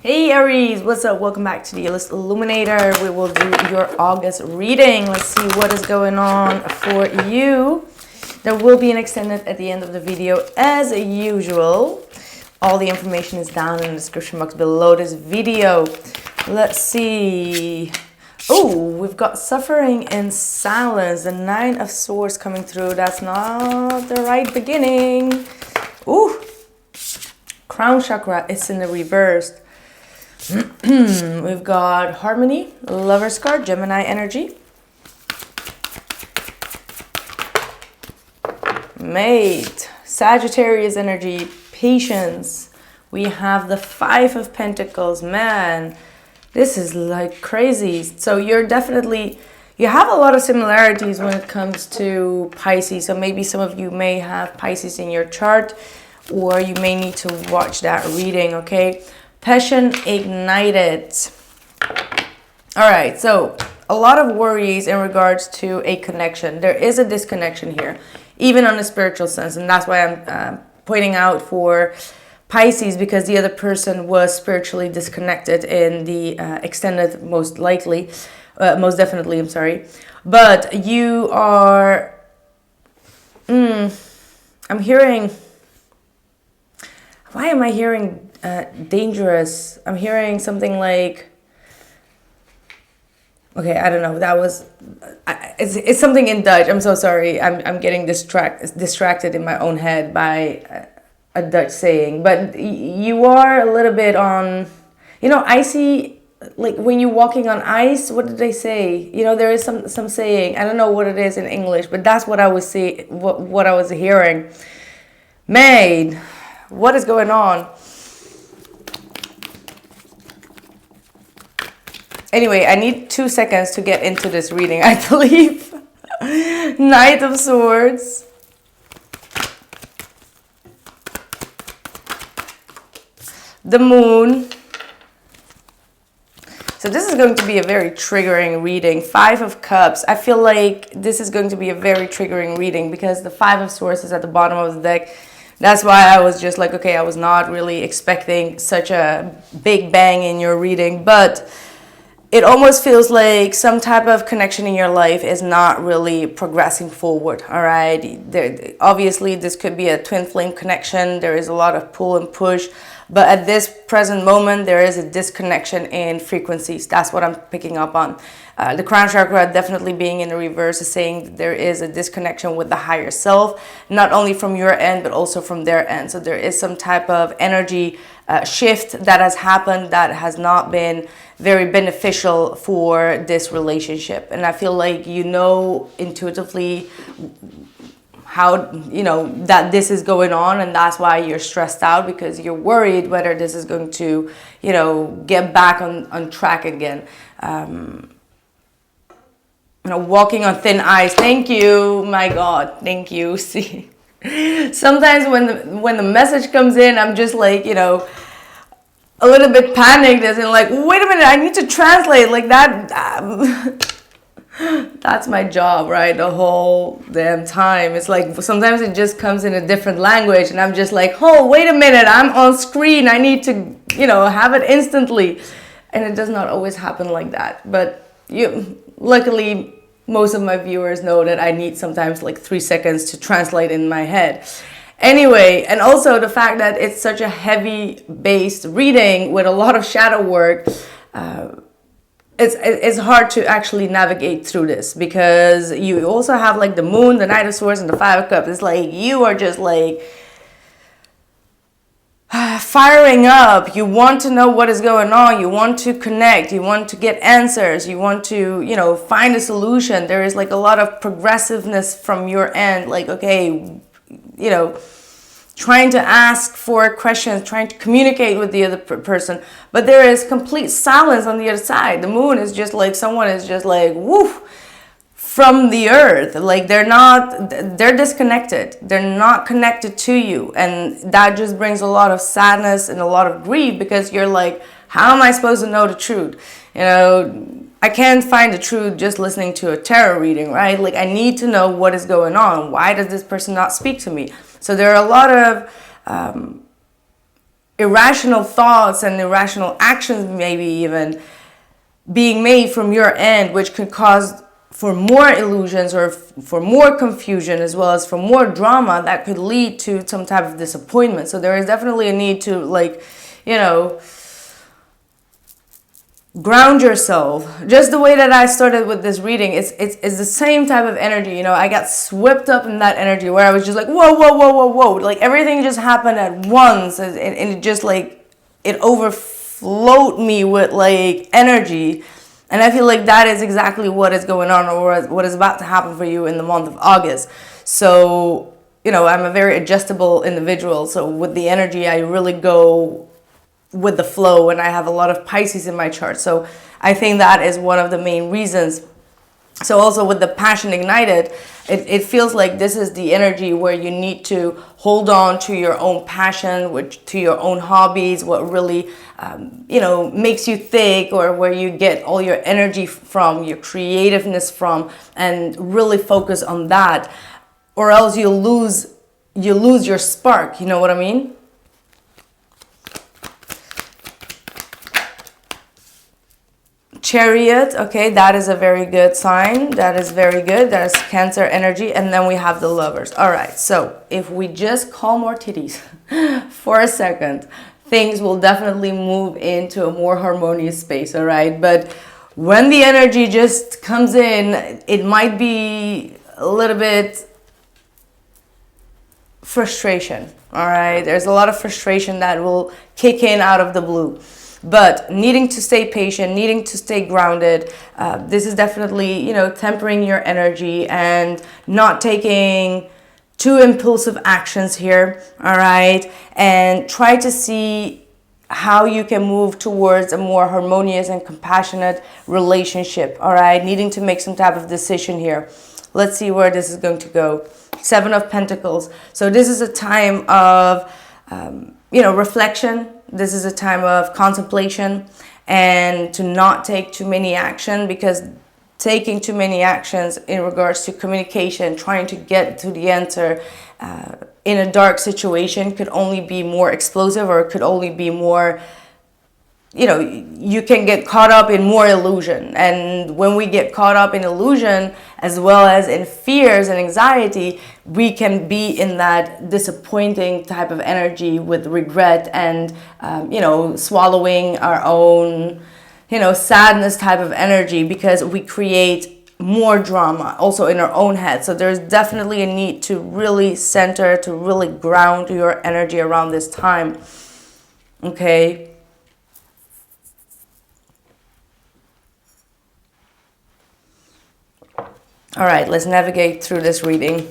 Hey Aries, what's up? Welcome back to the Illest Illuminator. We will do your August reading. Let's see what is going on for you. There will be an extended at the end of the video as usual. All the information is down in the description box below this video. Let's see. Oh, we've got suffering in silence. The 9 of Swords coming through. That's not the right beginning. Ooh. Crown chakra is in the reverse. We've got harmony, lover's card, Gemini energy. Mate, Sagittarius energy, patience. We have the 5 of Pentacles. Man, this is like crazy. So you have a lot of similarities when it comes to Pisces. So maybe some of you may have Pisces in your chart, or you may need to watch that reading, okay? Passion ignited. All right, so a lot of worries in regards to a connection. There is a disconnection here, even on a spiritual sense, and that's why I'm pointing out for Pisces, because the other person was spiritually disconnected in the extended, most definitely, I'm sorry. But you are, I'm hearing, why am I hearing dangerous? I'm hearing something like, okay, I don't know. That was, it's something in Dutch. I'm so sorry. I'm getting distracted in my own head by a Dutch saying. But you are a little bit on, icy, like when you're walking on ice. What did they say? There is some saying. I don't know what it is in English, but that's what I was what I was hearing. Maid, what is going on? Anyway, I need 2 seconds to get into this reading, I believe. Knight of Swords. The Moon. So this is going to be a very triggering reading. 5 of Cups. I feel like this is going to be a very triggering reading because the 5 of Swords is at the bottom of the deck. That's why I was just like, okay, I was not really expecting such a big bang in your reading, but it almost feels like some type of connection in your life is not really progressing forward, all right? Obviously, this could be a twin flame connection. There is a lot of pull and push. But at this present moment, there is a disconnection in frequencies. That's what I'm picking up on. The crown chakra definitely being in the reverse is saying that there is a disconnection with the higher self, not only from your end, but also from their end. So there is some type of energy shift that has happened that has not been very beneficial for this relationship. And I feel like intuitively how that this is going on, and that's why you're stressed out, because you're worried whether this is going to get back on track again. Walking on thin ice. Thank you, my God, thank you. See, sometimes when the message comes in, I'm just like a little bit panicked, as in like, wait a minute, I need to translate like that. That's my job, right? The whole damn time. It's like sometimes it just comes in a different language, and I'm just like, oh, wait a minute, I'm on screen. I need to, have it instantly. And it does not always happen like that. But luckily, most of my viewers know that I need sometimes like 3 seconds to translate in my head. Anyway, and also the fact that it's such a heavy-based reading with a lot of shadow work, it's hard to actually navigate through this, because you also have like the Moon, the Knight of Swords, and the 5 of Cups. It's like you are just like firing up. You want to know what is going on. You want to connect. You want to get answers. You want to, find a solution. There is like a lot of progressiveness from your end. Like, okay, trying to ask for questions, trying to communicate with the other person. But there is complete silence on the other side. The Moon is just like someone is just like, woof, from the earth. Like they're disconnected. They're not connected to you. And that just brings a lot of sadness and a lot of grief, because you're like, how am I supposed to know the truth? I can't find the truth just listening to a tarot reading, right? Like, I need to know what is going on. Why does this person not speak to me? So there are a lot of irrational thoughts and irrational actions, maybe even being made from your end, which could cause for more illusions or for more confusion, as well as for more drama that could lead to some type of disappointment. So there is definitely a need to, like, you know, ground yourself. Just the way that I started with this reading, it's the same type of energy. You know, I got swept up in that energy where I was just like, whoa, whoa, whoa, whoa, whoa. Like everything just happened at once, and it just like, it overflowed me with like energy. And I feel like that is exactly what is going on, or what is about to happen for you in the month of August. So, you know, I'm a very adjustable individual. So with the energy, I really go with the flow, and I have a lot of Pisces in my chart. So I think that is one of the main reasons. So also with the passion ignited, it feels like this is the energy where you need to hold on to your own passion, to your own hobbies, what really, you know, makes you tick, or where you get all your energy from, your creativeness from, and really focus on that, or else you lose your spark. You know what I mean? Chariot, okay, that is a very good sign. That is very good. That is Cancer energy. And then we have the Lovers. All right, so if we just calm our titties for a second, things will definitely move into a more harmonious space, all right? But when the energy just comes in, it might be a little bit frustration, all right? There's a lot of frustration that will kick in out of the blue. But needing to stay patient, needing to stay grounded, this is definitely, you know, tempering your energy and not taking too impulsive actions here, all right? And try to see how you can move towards a more harmonious and compassionate relationship, all right? Needing to make some type of decision here. Let's see where this is going to go. 7 of Pentacles. So this is a time of, you know, reflection. This is a time of contemplation, and to not take too many action, because taking too many actions in regards to communication, trying to get to the answer in a dark situation could only be more explosive, or could only be more, you know, you can get caught up in more illusion. And when we get caught up in illusion, as well as in fears and anxiety, we can be in that disappointing type of energy with regret and, you know, swallowing our own, you know, sadness type of energy, because we create more drama also in our own head. So there's definitely a need to really center, to really ground your energy around this time. Okay. All right, let's navigate through this reading.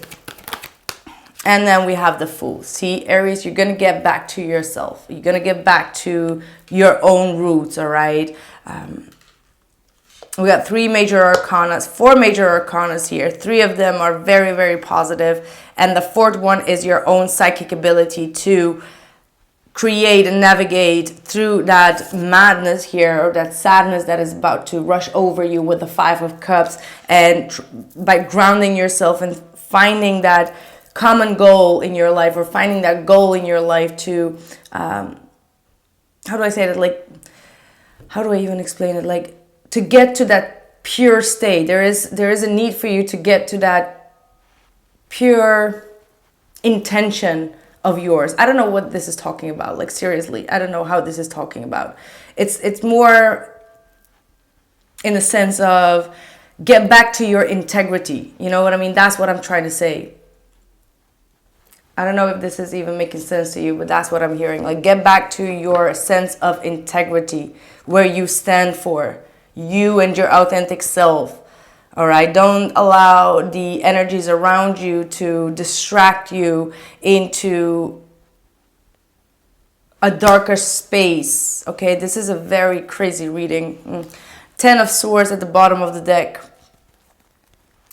And then we have the Fool. See, Aries, you're going to get back to yourself. You're going to get back to your own roots, all right? We got 4 major arcanas here. 3 of them are very, very positive. And the 4th one is your own psychic ability to create and navigate through that madness here, or that sadness that is about to rush over you with the 5 of Cups, and by grounding yourself and finding that common goal in your life, or finding that goal in your life to, how do I say that? Like, how do I even explain it? Like, to get to that pure state. There is a need for you to get to that pure intention of yours. I don't know what this is talking about. Like, seriously, I don't know how this is talking about. It's more in the sense of get back to your integrity. You know what I mean? That's what I'm trying to say. I don't know if this is even making sense to you, but that's what I'm hearing. Like, get back to your sense of integrity, where you stand for, you and your authentic self. All right, don't allow the energies around you to distract you into a darker space. Okay, this is a very crazy reading. 10 of Swords at the bottom of the deck.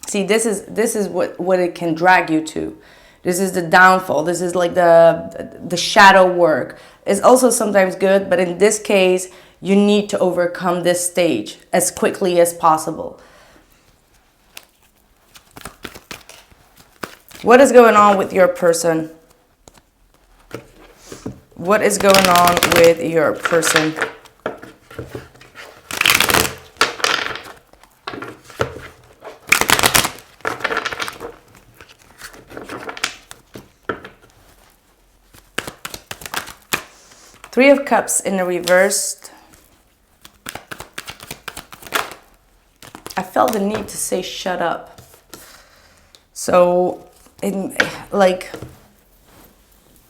See, this is what it can drag you to. This is the downfall. This is like the shadow work. It's also sometimes good, but in this case, you need to overcome this stage as quickly as possible. What is going on with your person? What is going on with your person? Three of Cups in the reversed. I felt the need to say shut up. So,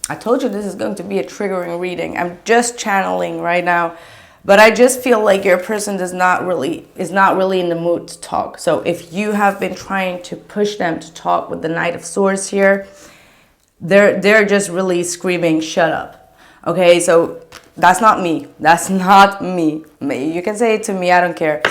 I told you this is going to be a triggering reading. I'm just channeling right now, but I just feel like your person is not really in the mood to talk. So if you have been trying to push them to talk with the Knight of Swords here, they're just really screaming shut up. Okay, so that's not me. That's not me. You can say it to me, I don't care.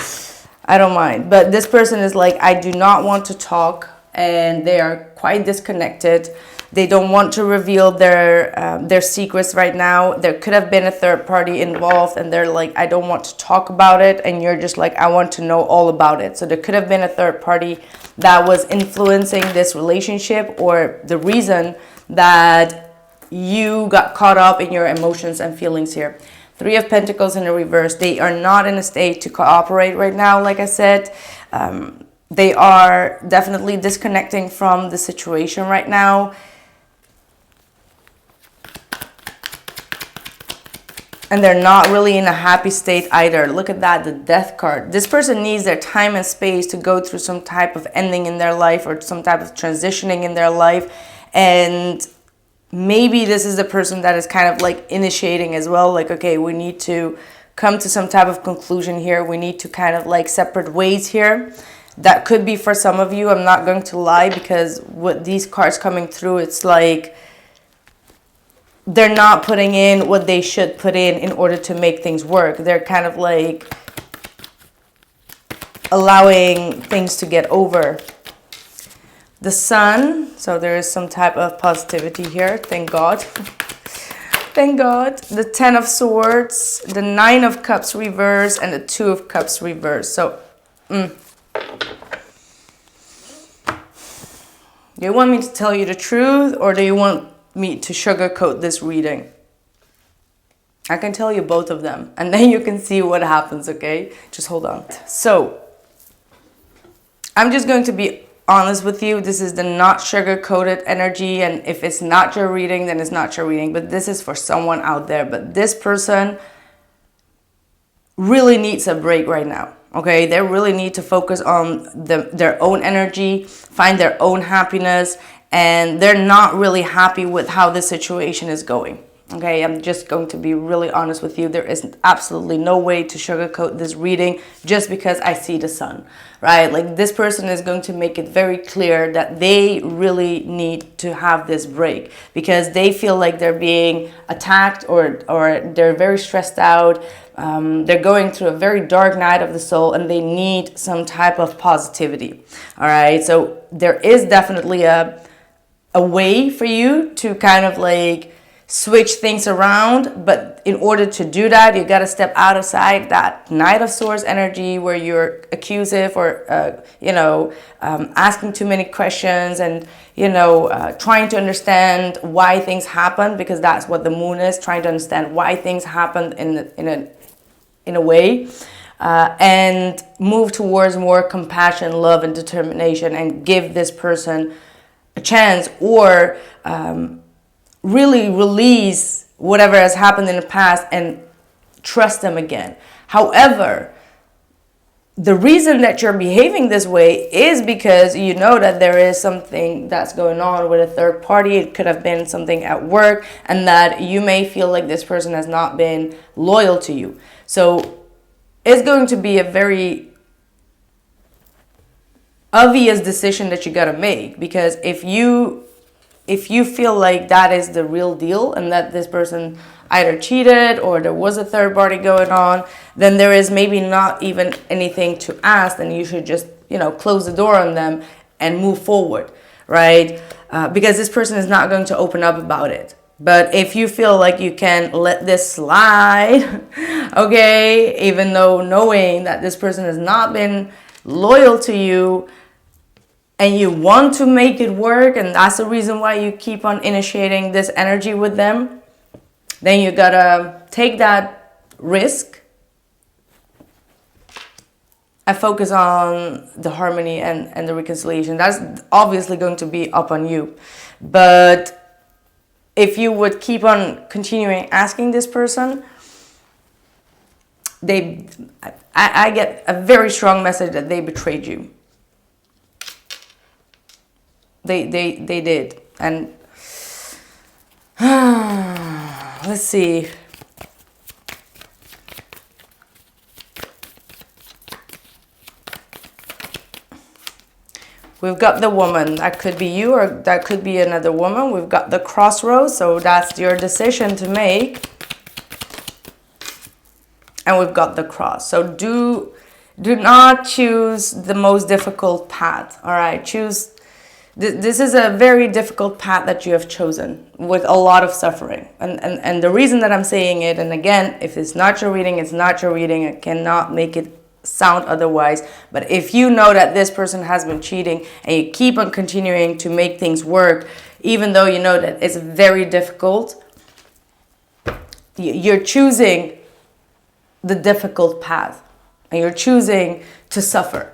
I don't mind. But this person is like, I do not want to talk, and they are quite disconnected. They don't want to reveal their secrets right now. There could have been a third party involved, and they're like, I don't want to talk about it. And you're just like, I want to know all about it. So there could have been a third party that was influencing this relationship, or the reason that you got caught up in your emotions and feelings here. Three of Pentacles in the reverse. They are not in a state to cooperate right now, like I said. They are definitely disconnecting from the situation right now. And they're not really in a happy state either. Look at that, the Death card. This person needs their time and space to go through some type of ending in their life, or some type of transitioning in their life. And maybe this is the person that is kind of like initiating as well. Like, okay, we need to come to some type of conclusion here. We need to kind of like separate ways here. That could be for some of you. I'm not going to lie, because with these cards coming through, it's like they're not putting in what they should put in order to make things work. They're kind of like allowing things to get over. The Sun, so there is some type of positivity here, thank God. Thank God. The Ten of Swords, the Nine of Cups reverse, and the Two of Cups reverse. So, do you want me to tell you the truth, or do you want me to sugarcoat this reading? I can tell you both of them, and then you can see what happens, okay? Just hold on. So, I'm just going to be honest with you. This is the not sugar-coated energy, and if it's not your reading, then it's not your reading. But this is for someone out there. But this person really needs a break right now. Okay, they really need to focus on their own energy, find their own happiness, and they're not really happy with how the situation is going. Okay, I'm just going to be really honest with you. There is absolutely no way to sugarcoat this reading just because I see the Sun, right? Like, this person is going to make it very clear that they really need to have this break, because they feel like they're being attacked, or they're very stressed out. They're going through a very dark night of the soul, and they need some type of positivity. All right, so there is definitely a way for you to kind of like switch things around, but in order to do that, you got to step outside that Knight of Swords energy where you're accusive, or asking too many questions, and trying to understand why things happen, because that's what the Moon is, trying to understand why things happen in a way, and move towards more compassion, love, and determination, and give this person a chance, or really release whatever has happened in the past and trust them again. However, the reason that you're behaving this way is because you know that there is something that's going on with a third party. It could have been something at work, and that you may feel like this person has not been loyal to you. So it's going to be a very obvious decision that you got to make, because if you feel like that is the real deal, and that this person either cheated or there was a third party going on, then there is maybe not even anything to ask, and you should just close the door on them and move forward, right? Because this person is not going to open up about it. But if you feel like you can let this slide, okay, even though knowing that this person has not been loyal to you, and you want to make it work, and that's the reason why you keep on initiating this energy with them, then you gotta take that risk and focus on the harmony and the reconciliation. That's obviously going to be up on you. But if you would keep on continuing asking this person, I get a very strong message that they betrayed you. They did. And let's see. We've got the woman. That could be you, or that could be another woman. We've got the crossroads, so that's your decision to make. And we've got the cross. So do not choose the most difficult path. All right, choose. This is a very difficult path that you have chosen with a lot of suffering. And the reason that I'm saying it, and again, if it's not your reading, it's not your reading. I cannot make it sound otherwise. But if you know that this person has been cheating and you keep on continuing to make things work, even though you know that it's very difficult, you're choosing the difficult path and you're choosing to suffer.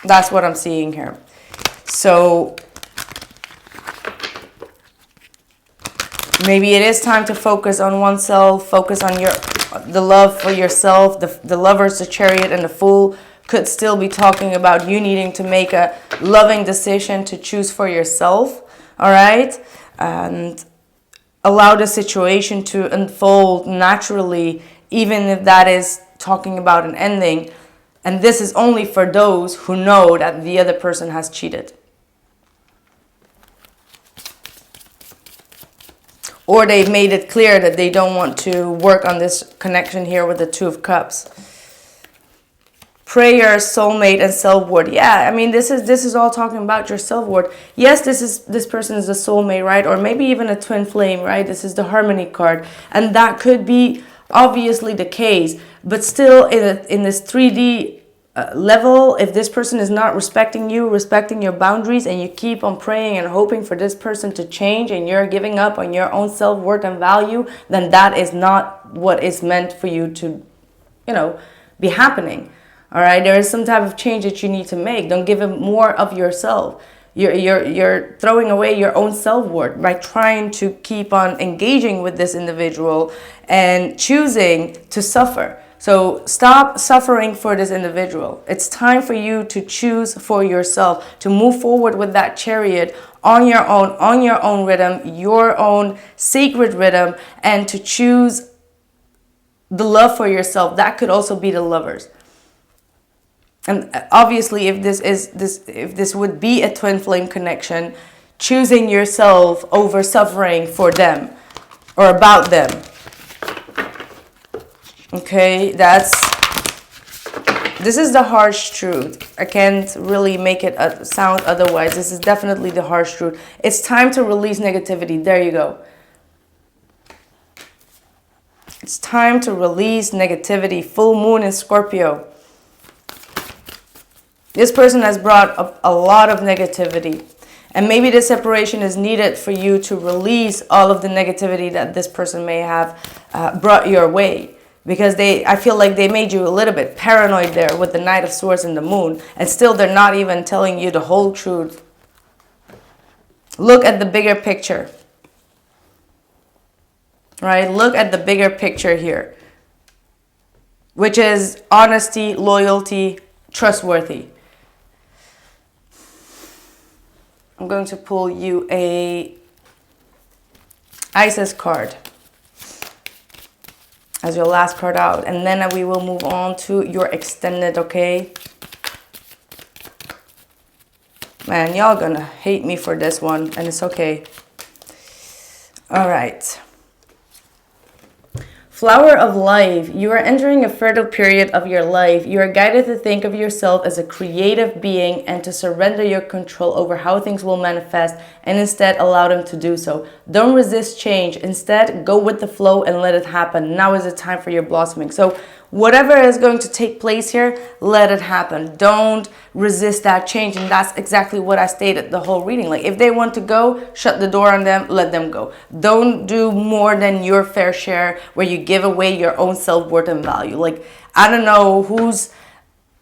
That's what I'm seeing here. So maybe it is time to focus on oneself, focus on the love for yourself. The Lovers, the Chariot, and the Fool could still be talking about you needing to make a loving decision to choose for yourself, all right? And allow the situation to unfold naturally, even if that is talking about an ending. And this is only for those who know that the other person has cheated. Or they've made it clear that they don't want to work on this connection here with the Two of Cups. Prayer, soulmate, and self-worth. Yeah, I mean, this is all talking about your self-worth. Yes, this person is a soulmate, right? Or maybe even a twin flame, right? This is the harmony card. And that could be obviously the case. But still, in this 3D level, if this person is not respecting you, respecting your boundaries, and you keep on praying and hoping for this person to change, and you're giving up on your own self-worth and value, then that is not what is meant for you to, be happening. All right, there is some type of change that you need to make. Don't give him more of yourself. You're throwing away your own self-worth by trying to keep on engaging with this individual and choosing to suffer. So stop suffering for this individual. It's time for you to choose for yourself, to move forward with that Chariot on your own rhythm, your own sacred rhythm, and to choose the love for yourself. That could also be the Lovers. And obviously, if this would be a twin flame connection, choosing yourself over suffering for them or about them. Okay, this is the harsh truth. I can't really make it sound otherwise. This is definitely the harsh truth. It's time to release negativity. There you go. It's time to release negativity. Full moon in Scorpio. This person has brought up a lot of negativity. And maybe this separation is needed for you to release all of the negativity that this person may have brought your way. Because I feel like they made you a little bit paranoid there with the Knight of Swords and the Moon. And still they're not even telling you the whole truth. Look at the bigger picture. Right? Look at the bigger picture here. Which is honesty, loyalty, trustworthy. I'm going to pull you a Isis card as your last card out, and then we will move on to your extended, okay? Man, y'all gonna hate me for this one, and it's okay. All right. Flower of life. You are entering a fertile period of your life. You are guided to think of yourself as a creative being and to surrender your control over how things will manifest and instead allow them to do so. Don't resist change. Instead, go with the flow and let it happen. Now is the time for your blossoming. So whatever is going to take place here, let it happen. Don't resist that change. And that's exactly what I stated the whole reading. Like, if they want to go, shut the door on them, let them go. Don't do more than your fair share where you give away your own self-worth and value. Like, I don't know whose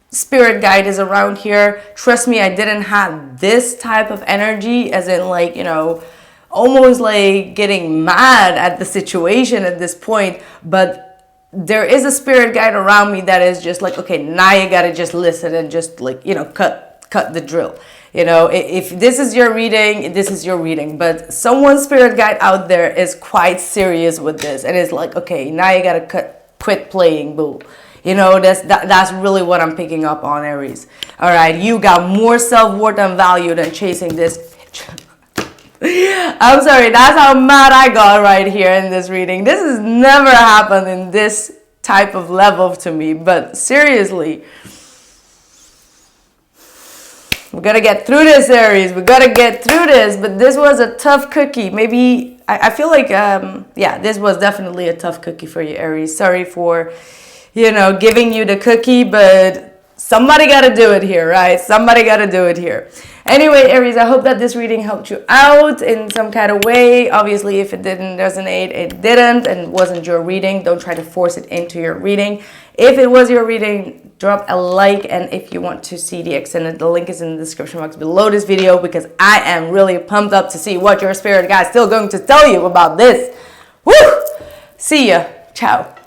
spirit guide is around here. Trust me, I didn't have this type of energy, as in, like, you know, almost like getting mad at the situation at this point. But there is a spirit guide around me that is just like, okay, now you gotta just listen and just, like, you know, cut the drill. You know, if this is your reading, this is your reading. But someone's spirit guide out there is quite serious with this, and it's like, okay, now you gotta quit playing, boo. You know, that's really what I'm picking up on, Aries. All right, you got more self-worth and value than chasing this. I'm sorry, that's how mad I got right here in this reading. This has never happened in this type of level to me, but seriously, we gotta get through this, Aries. We gotta get through this. But this was a tough cookie. Maybe, I feel like, yeah, this was definitely a tough cookie for you, Aries. Sorry for, you know, giving you the cookie, but somebody gotta do it here, right? Somebody gotta do it here. Anyway, Aries, I hope that this reading helped you out in some kind of way. Obviously, if it didn't resonate, it didn't and wasn't your reading. Don't try to force it into your reading. If it was your reading, drop a like. And if you want to see the extended, the link is in the description box below this video, because I am really pumped up to see what your spirit guide is still going to tell you about this. Woo! See ya. Ciao.